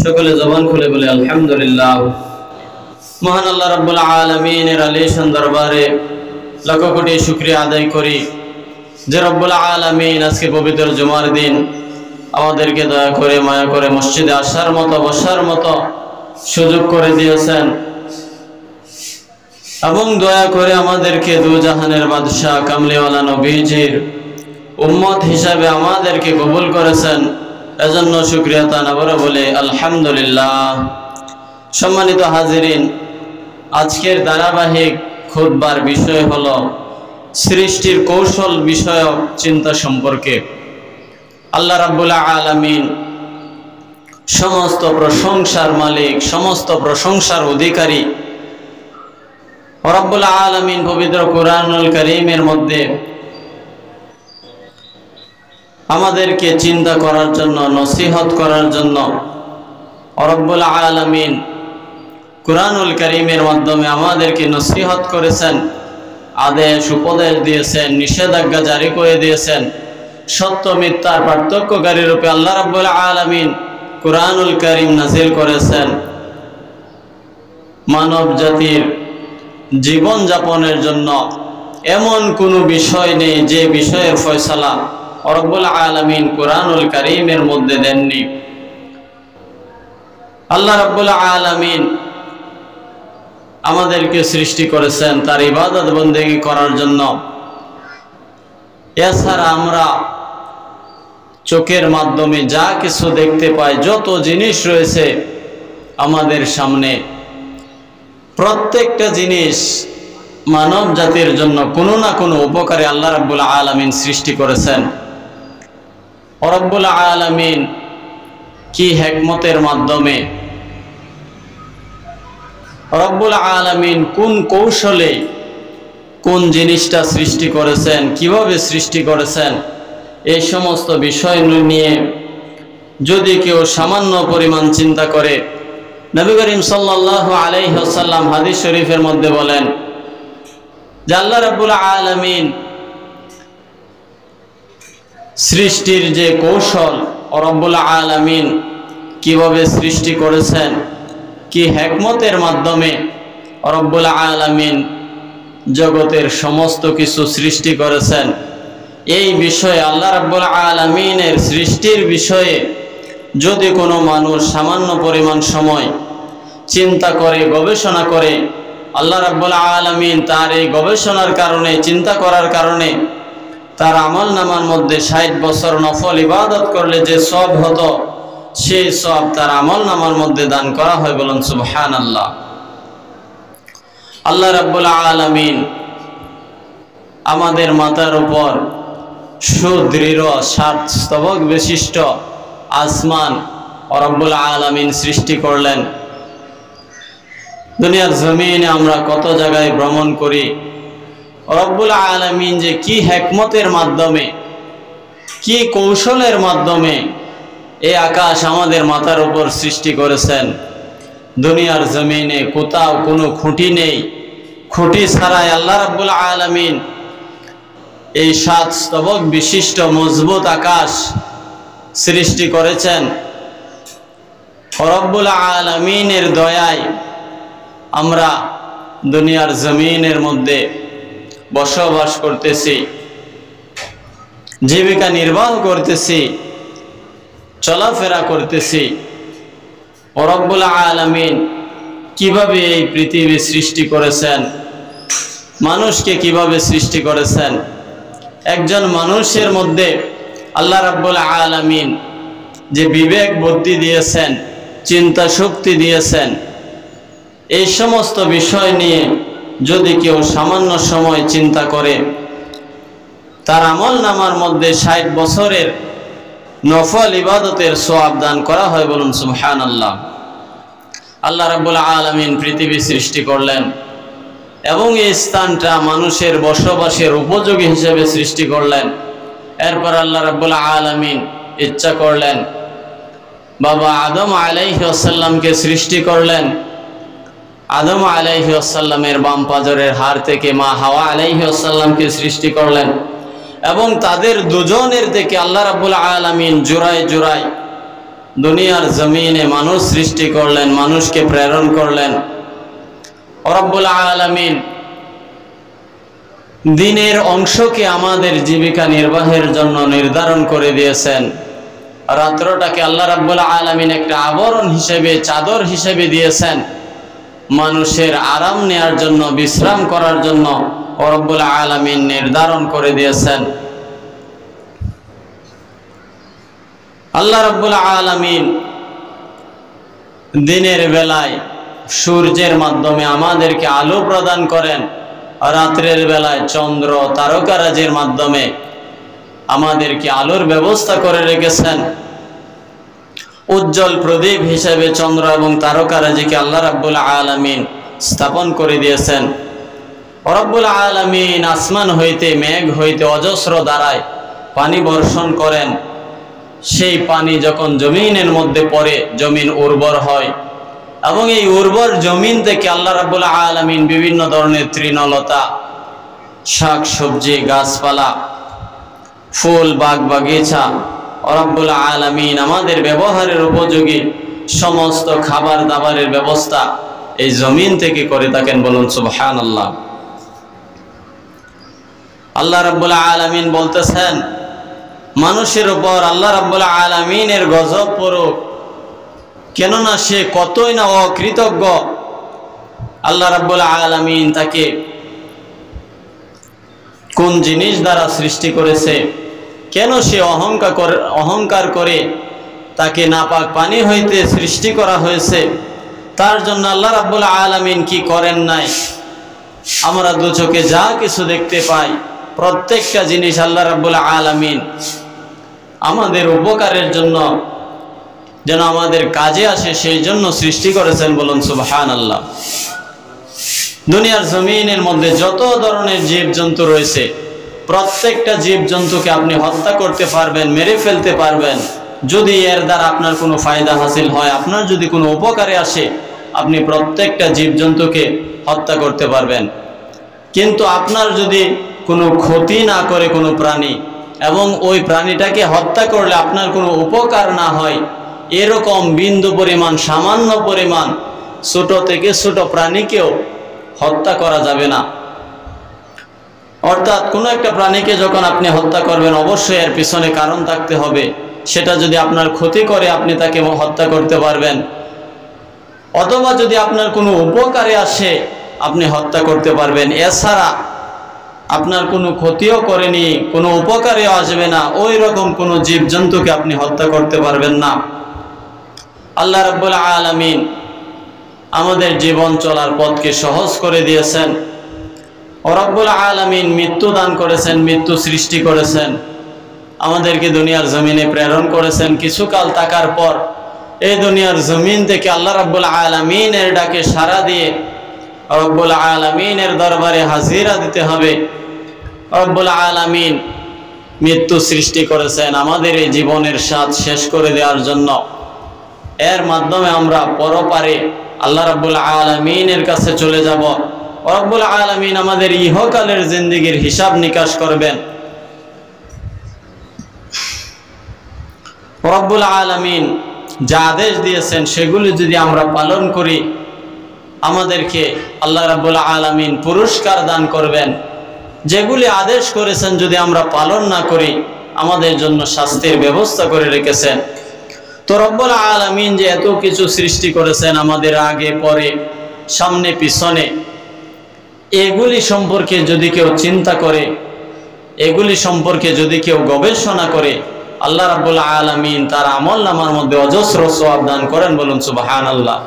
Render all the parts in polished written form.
সকলে জবান খুলে বলে আলহামদুলিল্লাহ। মহান আল্লাহ রাব্বুল আলামিনের আলিশান দরবারে লাখ কোটি শুকরিয়া আদায় করি যে রব্বুল আলামিন আজকে পবিত্র জুমার দিন আমাদেরকে দয়া করে মায়া করে মসজিদে আসার মতো বসার মতো সুযোগ করে দিয়েছেন এবং দয়া করে আমাদেরকে দু জাহানের বাদশাহ কামলিওয়ালা নবীজির উম্মত হিসাবে আমাদেরকে কবুল করেছেন। এজন্য শুকরিয়া তানাবরে বলে আলহামদুলিল্লাহ। সম্মানিত হাজিরিন, আজকের ধারাবাহিক খুতবার বিষয় হলো সৃষ্টির কৌশল বিষয়ক চিন্তা সম্পর্কে। আল্লাহ রাব্বুল আলামিন সমস্ত প্রশংসার মালিক, সমস্ত প্রশংসার অধিকারী। রব্বুল আলামিন পবিত্র কুরআনুল কারীমের মধ্যে আমাদেরকে চিন্তা করার জন্য, নসিহত করার জন্য রব্বুল আলামিন কুরআনুল কারীমের মাধ্যমে আমাদেরকে নসিহত করেছেন, আদেশ উপদেশ দিয়েছেন, নিষেধাজ্ঞা জারি করে দিয়েছেন। সত্য মিথ্যার পার্থক্যকারী রূপে আল্লাহ রাব্বুল আলামিন কুরআনুল কারীম নাযিল করেছেন। মানব জাতির জীবন যাপনের জন্য এমন কোনো বিষয় নেই যে বিষয়ের ফয়সালা রব্বুল আলামিন কুরআনুল কারীমের মধ্যে দেননি। আল্লাহ রাব্বুল আলামিন আমাদেরকে সৃষ্টি করেছেন তার ইবাদত বন্দেগী করার জন্য। এছাড়া আমরা চোখের মাধ্যমে যা কিছু দেখতে পাই, যত জিনিস রয়েছে আমাদের সামনে, প্রত্যেকটা জিনিস মানব জাতির জন্য কোনো না কোনো উপকারে আল্লাহ রাব্বুল আলামিন সৃষ্টি করেছেন। রব্বুল আলামিন কি হিকমতের মাধ্যমে, রব্বুল আলামিন কোন কৌশলে কোন জিনিসটা সৃষ্টি করেছেন, কিভাবে সৃষ্টি করেছেন, এই সমস্ত বিষয় নিয়ে যদি কেউ সামান্য পরিমাণ চিন্তা করে, নবী করিম সাল্লাল্লাহু আলাইহি ওয়াসাল্লাম হাদিস শরীফের মধ্যে বলেন যে আল্লাহ রাব্বুল আলামিন সৃষ্টির যে কৌশল, রব্বুল আলামিন কিভাবে সৃষ্টি করেছেন, কি হিকমতের মাধ্যমে রব্বুল আলামিন জগতের সমস্ত কিছু সৃষ্টি করেছেন, এই বিষয়ে আল্লাহ রাব্বুল আলামিনের সৃষ্টির বিষয়ে যদি কোনো মানুষ সামান্য পরিমাণ সময় চিন্তা করে, গবেষণা করে, আল্লাহ রাব্বুল আলামিন তার এই গবেষণার কারণে, চিন্তা করার কারণে তার আমলনামার মধ্যে 60 বছর নফল ইবাদত করলে যে সওয়াব হতো, সেই সওয়াব তার আমলনামার মধ্যে দান করা হয়। বলুন সুবহানাল্লাহ। আল্লাহ রাব্বুল আলামিন আমাদের মাথার উপর সুদৃঢ় 7 স্তবক বিশিষ্ট আসমান রব্বুল আলামিন সৃষ্টি করলেন। দুনিয়ার জমিনে আমরা কত জায়গায় ভ্রমণ করি, রব্বুল আলামিন যে কি হিকমতের মাধ্যমে, কি কৌশলের মাধ্যমে এই আকাশ আমাদের মাথার উপর সৃষ্টি করেছেন। দুনিয়ার জমিনে কোথাও কোনো খুঁটি নেই, খুঁটি ছাড়াই আল্লাহ রাব্বুল আলামিন এই 7 স্তবক বিশিষ্ট মজবুত আকাশ সৃষ্টি করেছেন। রব্বুল আলামিনের দয়ায় আমরা দুনিয়ার জমিনের মধ্যে বসবাস করতেছি, জীবিকা নির্বাহ করতেছি, চলাফেরা করতেছি। রব্বুল আলামিন কিভাবে এই পৃথিবী সৃষ্টি করেছেন, মানুষকে কিভাবে সৃষ্টি করেছেন, একজন মানুষের মধ্যে আল্লাহ রাব্বুল আলামিন যে বিবেক বুদ্ধি দিয়েছেন, চিন্তা শক্তি দিয়েছেন, এই সমস্ত বিষয় নিয়ে যদি কেউ সামান্য সময় চিন্তা করে, তার আমলনামার মধ্যে 60 বছরের নফল ইবাদতের সওয়াব দান করা হয়। বলুন সুবহানাল্লাহ। আল্লাহ রাব্বুল আলামিন পৃথিবী সৃষ্টি করলেন এবং এই স্থানটা মানুষের বসবাসের উপযোগী হিসেবে সৃষ্টি করলেন। এরপর আল্লাহ রাব্বুল আলামিন ইচ্ছা করলেন, বাবা আদম আলাইহিস সালামকে সৃষ্টি করলেন। আদম আলাইহিস সালামের বাম পাজরের হাড় থেকে মা হাওয়া আলাইহিস সালামকে সৃষ্টি করলেন এবং তাদের দুজনের থেকে আল্লাহ রাব্বুল আলামিন জোড়ায় জোড়ায় দুনিয়ার জমিনে মানুষ সৃষ্টি করলেন, মানুষকে প্রেরণ করলেন। রব্বুল আলামিন দিনের অংশকে আমাদের জীবিকা নির্বাহের জন্য নির্ধারণ করে দিয়েছেন। রাত্রটাকে আল্লাহ রাব্বুল আলামিন একটা আবরণ হিসেবে, চাদর হিসেবে দিয়েছেন মানুষের আরাম নেয়ার জন্য, বিশ্রাম করার জন্য রব্বুল আলামিন নির্ধারণ করে দিয়েছেন। আল্লাহ রাব্বুল আলামিন দিনের বেলায় সূর্যের মাধ্যমে আমাদেরকে আলো প্রদান করেন, রাত্রের বেলায় চন্দ্র তারকারাজির মাধ্যমে আমাদেরকে আলোর ব্যবস্থা করে রেখেছেন। উজ্জ্বল প্রদীপ হিসেবে চন্দ্র এবং তারকারাজিকে আল্লাহ রাব্বুল আলামিন স্থাপন করে দিয়েছেন। রব্বুল আলামিন আসমান হইতে, মেঘ হইতে অজস্র ধারায় পানি বর্ষণ করেন। সেই পানি যখন জমিনের মধ্যে পড়ে, জমিন উর্বর হয় এবং এই উর্বর জমিন থেকে আল্লাহ রাব্বুল আলামিন বিভিন্ন ধরনের তৃণলতা, শাক সবজি, গাছপালা, ফুল, বাগ বাগিচা রব্বুল আলামিন আমাদের ব্যবহারের উপযোগী সমস্ত খাবার দাবারের ব্যবস্থা এই জমিন থেকে করে থাকেন। বলুন সুবহানাল্লাহ। আল্লাহ রাব্বুল আলামিন বলতেছেন, মানুষের উপর আল্লাহ রাব্বুল আলামিনের গজব পড়ুক, কেননা সে কতই না অকৃতজ্ঞ। আল্লাহ রাব্বুল আলামিন তাকে কোন জিনিস দ্বারা সৃষ্টি করেছে, কেন সে অহংকার করে তাকে নাপাক পানি হইতে সৃষ্টি করা হয়েছে, তার জন্য আল্লাহ রাব্বুল আলামিন কি করেন নাই। আমরা দু চোখে যা কিছু দেখতে পাই, প্রত্যেকটা জিনিস আল্লাহ রাব্বুল আলামিন আমাদের উপকারের জন্য, যেন আমাদের কাজে আসে, সেই জন্য সৃষ্টি করেছেন। বলুন সুবহানাল্লাহ। দুনিয়ার জমিনের মধ্যে যত ধরনের জীবজন্তু রয়েছে, প্রত্যেকটা জীবজন্তুকে আপনি হত্যা করতে পারবেন, মেরে ফেলতে পারবেন। যদি এর দ্বারা আপনার কোনো ফায়দা হাসিল হয়, আপনার যদি কোনো উপকারে আসে, আপনি প্রত্যেকটা জীবজন্তুকে হত্যা করতে পারবেন। কিন্তু আপনার যদি কোনো ক্ষতি না করে কোনো প্রাণী, এবং ওই প্রাণীটাকে হত্যা করলে আপনার কোনো উপকার না হয়, এরকম বিন্দু পরিমাণ, সামান্য পরিমাণ ছোট থেকে ছোট প্রাণীকেও হত্যা করা যাবে না। অর্থাৎ কোনো একটা প্রাণীকে যখন আপনি হত্যা করবেন, অবশ্যই এর পিছনে কারণ থাকতে হবে। সেটা যদি আপনার ক্ষতি করে, আপনি তাকে হত্যা করতে পারবেন, অথবা যদি আপনার কোনো উপকারে আসে, আপনি হত্যা করতে পারবেন। এছাড়া আপনার কোনো ক্ষতিও করেনি, কোনো উপকারেও আসবে না, ওই রকম কোনো জীবজন্তুকে আপনি হত্যা করতে পারবেন না। আল্লাহ রাব্বুল আলামিন আমাদের জীবন চলার পথকে সহজ করে দিয়েছেন। রব্বুল আলামিন মৃত্যু দান করেছেন, মৃত্যু সৃষ্টি করেছেন, আমাদেরকে দুনিয়ার জমিনে প্রেরণ করেছেন। কিছুকাল থাকার পর এই দুনিয়ার জমিন থেকে আল্লাহ রাব্বুল আলামিনের ডাকে সাড়া দিয়ে রব্বুল আলামিনের দরবারে হাজিরা দিতে হবে। রব্বুল আলামিন মৃত্যু সৃষ্টি করেছেন আমাদের এই জীবনের স্বাদ শেষ করে দেওয়ার জন্য। এর মাধ্যমে আমরা পরপারে আল্লাহ রাব্বুল আলামিনের কাছে চলে যাব। রব্বুল আলামিন আমাদের ইহকালের জিন্দেগির হিসাব নিকাশ করবেন। রব্বুল আলামিন যা আদেশ দিয়েছেন সেগুলি যদি আমরা পালন করি, আমাদেরকে আল্লাহ রাব্বুল আলামিন পুরস্কার দান করবেন। যেগুলি আদেশ করেছেন যদি আমরা পালন না করি, আমাদের জন্য শাস্তির ব্যবস্থা করে রেখেছেন। তো রব্বুল আলামিন যে এত কিছু সৃষ্টি করেছেন আমাদের আগে পরে, সামনে পিছনে, এগুলি সম্পর্কে যদি কেউ চিন্তা করে, এগুলি সম্পর্কে যদি কেউ গবেষণা করে, আল্লাহ রাব্বুল আলামিন তার আমলনামার মধ্যে অজস্র সওয়াব দান করেন। বলুন সুবহানাল্লাহ।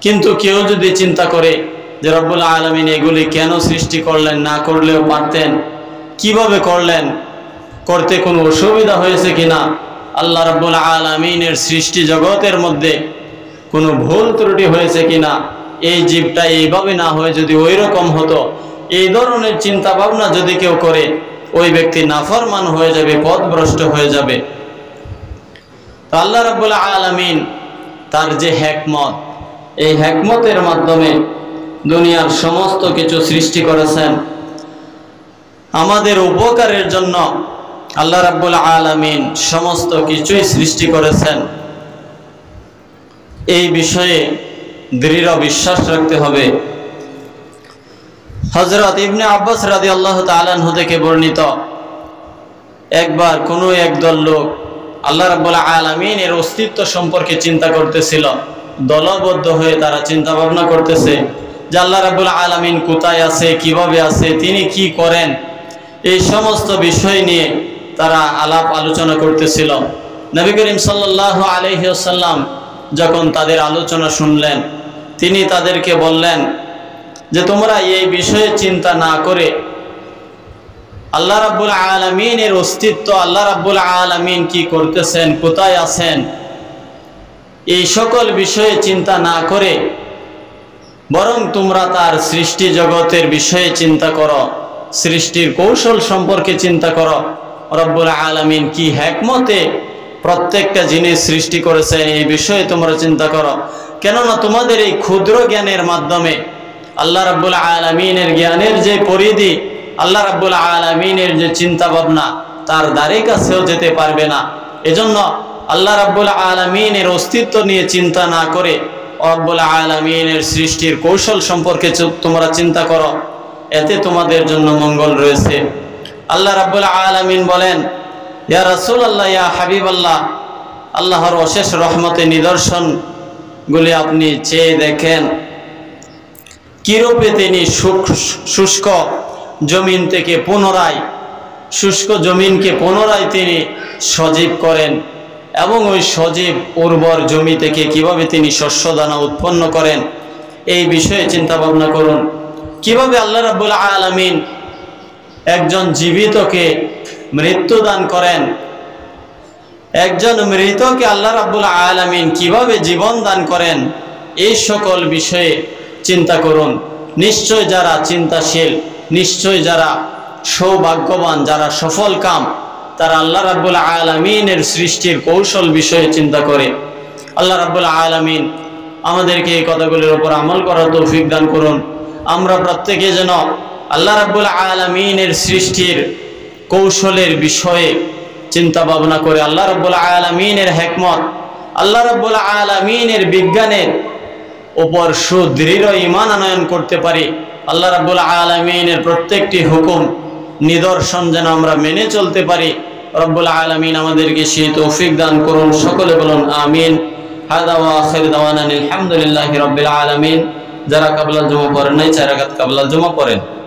কিন্তু কেউ যদি চিন্তা করে যে রব্বুল আলামিন এগুলি কেন সৃষ্টি করলেন, না করলেও পারতেন, কিভাবে করলেন, করতে কোনো অসুবিধা হয়েছে কিনা, আল্লাহ রাব্বুল আলামিনের সৃষ্টি জগতের মধ্যে কোনো ভুল ত্রুটি হয়েছে কিনা, এই জীবটা এইভাবে না হয়ে যদি ওই রকম হতো, এই ধরনের চিন্তা ভাবনা যদি কেউ করে, ওই ব্যক্তি নাফরমান হয়ে যাবে, পথভ্রষ্ট হয়ে যাবে। তো আল্লাহ রাব্বুল আলামিন তার যে হিকমত, এই হিকমতের মাধ্যমে দুনিয়ার সমস্ত কিছু সৃষ্টি করেছেন আমাদের উপকারের জন্য। আল্লাহ রাব্বুল আলামিন সমস্ত কিছুই সৃষ্টি করেছেন। এই বিষয়ে দৃঢ় বিশ্বাস রাখতে হবে। হযরত ইবনে আব্বাস রাদিয়াল্লাহু তাআলা আনহু থেকে বর্ণিত, একবার কোনো একদল লোক আল্লাহ রাব্বুল আলামিনের অস্তিত্ব সম্পর্কে চিন্তা করতেছিল। দলবদ্ধ হয়ে তারা চিন্তা ভাবনা করতেছে যে আল্লাহ রাব্বুল আলামিন কোথায় আছে, কিভাবে আছে, তিনি কি করেন, এই সমস্ত বিষয় নিয়ে তারা আলাপ আলোচনা করতেছিল। নবী করিম সাল্লাল্লাহু আলাইহি ওয়াসাল্লাম যখন তাদের আলোচনা শুনলেন, তিনি তাদেরকে বললেন যে তোমরা এই বিষয়ে চিন্তা না করে আল্লাহ রাব্বুল আলামিনের অস্তিত্ব, আল্লাহ রাব্বুল আলামিন কি করতেছেন, কোথায় আছেন, এই সকল বিষয়ে চিন্তা না করে বরং তোমরা তার সৃষ্টি জগতের বিষয়ে চিন্তা করো, সৃষ্টির কৌশল সম্পর্কে চিন্তা করো, রব্বুল আলামিন কি হিকমতে প্রত্যেকটা জিনিস সৃষ্টি করেছেন এই বিষয়ে তোমরা চিন্তা করো। কেননা তোমাদের এই ক্ষুদ্র জ্ঞানের মাধ্যমে আল্লাহ রাব্বুল আলামিনের জ্ঞানের যে পরিধি, আল্লাহ রাব্বুল আলামিনের যে চিন্তা ভাবনা, তার দ্বারে কাছেও যেতে পারবে না। এজন্য আল্লাহ রাব্বুল আলামিনের অস্তিত্ব নিয়ে চিন্তা না করে রব্বুল আলামিনের সৃষ্টির কৌশল সম্পর্কে তোমরা চিন্তা করো, এতে তোমাদের জন্য মঙ্গল রয়েছে। আল্লাহ রাব্বুল আলামিন বলেন, ইয়া রাসূলুল্লাহ, ইয়া হাবিবাল্লাহ, আল্লাহর অশেষ রহমতের নিদর্শনগুলি আপনি চেয়ে দেখেন, কিরূপে তিনি শুষ্ক জমিন থেকে পুনরায়, শুষ্ক জমিনকে পুনরায় তিনি সজীব করেন এবং ওই সজীব উর্বর জমি থেকে কিভাবে তিনি শস্য দানা উৎপন্ন করেন, এই বিষয়ে চিন্তা ভাবনা করুন। কিভাবে আল্লাহ রাব্বুল আলামিন একজন জীবিতকে মৃত্যু দান করেন, একজন মৃতকে আল্লাহ রাব্বুল আলামিন কিভাবে জীবন দান করেন, এই সকল বিষয়ে চিন্তা করুন। নিশ্চয় যারা চিন্তাশীল, নিশ্চয় যারা সৌভাগ্যবান, যারা সফল কাম, তারা আল্লাহ রাব্বুল আলামিনের সৃষ্টির কৌশল বিষয়ে চিন্তা করে। আল্লাহ রাব্বুল আলামিন আমাদেরকে এই কথাগুলোর উপর আমল করার তৌফিক দান করুন। আমরা প্রত্যেকে যেন আল্লাহ রাব্বুল আলামিনের সৃষ্টির কৌশলের বিষয়ে চিন্তা ভাবনা করে আল্লাহ রাব্বুল আলামিনের হিকমত, আল্লাহ রাব্বুল আলামিনের বিজ্ঞানের উপর সুদৃঢ় ঈমান আনয়ন করতে পারি। আল্লাহ রাব্বুল আলামিনের প্রত্যেকটি হুকুম নিদর্শন যেন আমরা মেনে চলতে পারি। রব্বুল আলামিন আমাদেরকে সেই তৌফিক দান করুন। সকলে বলুন আমিন। হাদা ওয়া আখির দাওয়ানা আলহামদুলিল্লাহি রাব্বিল আলামিন। যারা কাবলাল জুমা পড়েন নাই, 4 রাকাত কাবলাল জুমা পড়েন।